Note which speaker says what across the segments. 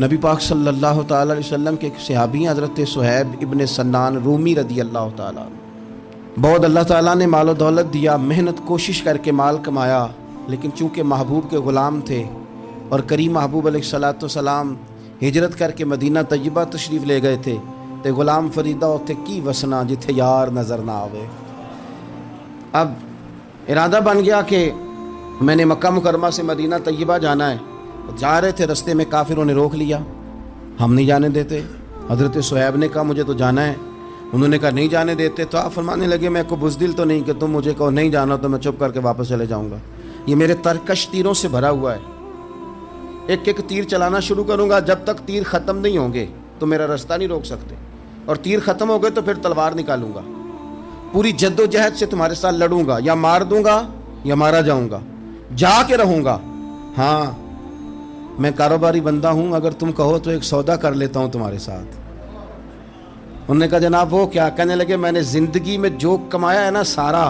Speaker 1: نبی پاک صلی اللہ تعالی علیہ وسلم کے ایک صحابی ہیں حضرت صہیب ابن سنان رومی رضی اللہ تعالیٰ عنہ۔ بہت اللہ تعالیٰ نے مال و دولت دیا، محنت کوشش کر کے مال کمایا، لیکن چونکہ محبوب کے غلام تھے اور کریم محبوب علیہ الصلوۃ والسلام ہجرت کر کے مدینہ طیبہ تشریف لے گئے تھے تے غلام فریدہ اتھے کی وسنا جتھے یار نظر نہ آوے۔ اب ارادہ بن گیا کہ میں نے مکہ مکرمہ سے مدینہ طیبہ جانا ہے۔ جا رہے تھے، رستے میں کافروں نے روک لیا، ہم نہیں جانے دیتے۔ حضرت صہیب نے کہا مجھے تو جانا ہے، انہوں نے کہا نہیں جانے دیتے، تو آپ فرمانے لگے میں کو بزدل تو نہیں کہ تم مجھے کہو نہیں جانا تو میں چپ کر کے واپس چلے جاؤں گا، یہ میرے ترکش تیروں سے بھرا ہوا ہے، ایک ایک تیر چلانا شروع کروں گا، جب تک تیر ختم نہیں ہوں گے تو میرا رستہ نہیں روک سکتے، اور تیر ختم ہو گئے تو پھر تلوار نکالوں گا، پوری جد و جہد سے تمہارے ساتھ لڑوں گا، یا مار دوں گا یا مارا جاؤں گا، جا کے رہوں گا۔ ہاں میں کاروباری بندہ ہوں، اگر تم کہو تو ایک سودا کر لیتا ہوں تمہارے ساتھ۔ انہوں نے کہا جناب وہ کیا؟ کہنے لگے میں نے زندگی میں جو کمایا ہے نا سارا،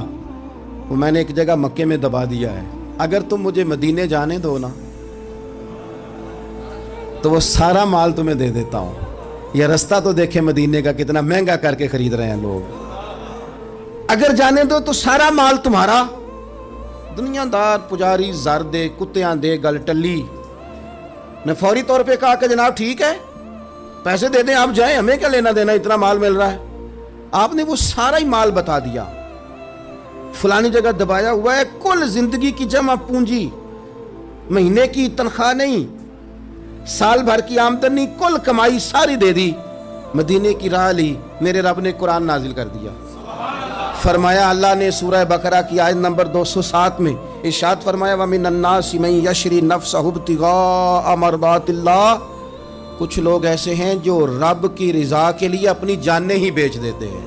Speaker 1: وہ میں نے ایک جگہ مکے میں دبا دیا ہے، اگر تم مجھے مدینے جانے دو نا تو وہ سارا مال تمہیں دے دیتا ہوں۔ یہ رستہ تو دیکھیں مدینے کا کتنا مہنگا کر کے خرید رہے ہیں لوگ، اگر جانے دو تو سارا مال تمہارا۔ دنیا دار پجاری زر دے کتیاں دے گل ٹلی نے فوری طور پہ کہا کہ جناب ٹھیک ہے پیسے دے دیں، آپ جائیں، ہمیں کیا لینا دینا، اتنا مال مل رہا ہے۔ آپ نے وہ سارا ہی مال بتا دیا، فلانی جگہ دبایا ہوا ہے، کل زندگی کی جمع پونجی، مہینے کی تنخواہ نہیں، سال بھر کی آمدنی، کل کمائی ساری دے دی، مدینے کی راہ لی۔ میرے رب نے قرآن نازل کر دیا، فرمایا اللہ نے سورہ بقرہ کی آیت نمبر 207 میں ارشاد فرمایا وَمِنَ النَّاسِ مَن يَشْرِي نَفْسَهُ ابْتِغَاءَ مَرْضَاتِ اللَّهِ، کچھ لوگ ایسے ہیں جو رب کی رضا کے لیے اپنی جانیں ہی بیچ دیتے ہیں،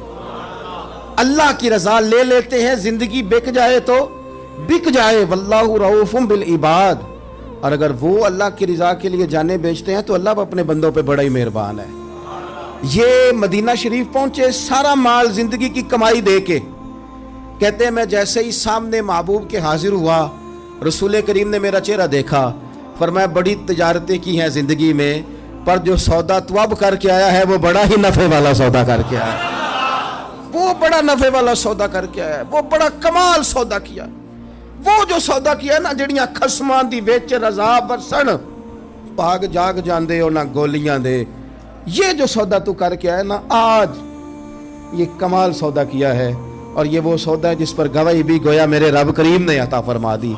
Speaker 1: اللہ کی رضا لے لیتے ہیں، زندگی بک جائے تو بک جائے، واللہ رؤوف بالعباد، اور اگر وہ اللہ کی رضا کے لیے جانیں بیچتے ہیں تو اللہ اپنے بندوں پہ بڑا ہی مہربان ہے۔ یہ مدینہ شریف پہنچے، سارا مال زندگی کی کمائی دے کے، کہتے ہیں میں جیسے ہی سامنے محبوب کے حاضر ہوا، رسول کریم نے میرا چہرہ دیکھا، فرمایا بڑی تجارتیں کی ہیں زندگی میں، پر جو سودا تو اب کر کے آیا ہے وہ بڑا ہی نفع والا سودا کر کے آیا ہے، وہ بڑا نفع والا سودا کر کے آیا ہے، وہ بڑا کمال سودا کیا، وہ جو سودا کیا نا جڑیاں خسمان دی وچ رضا برسن پاگ جاگ جاندے ہو نہ گولیاں دے، یہ جو سودا تو کر کے آیا نا آج یہ کمال سودا کیا ہے، اور یہ وہ سودا ہے جس پر گواہی بھی گویا میرے رب کریم نے عطا فرما دی۔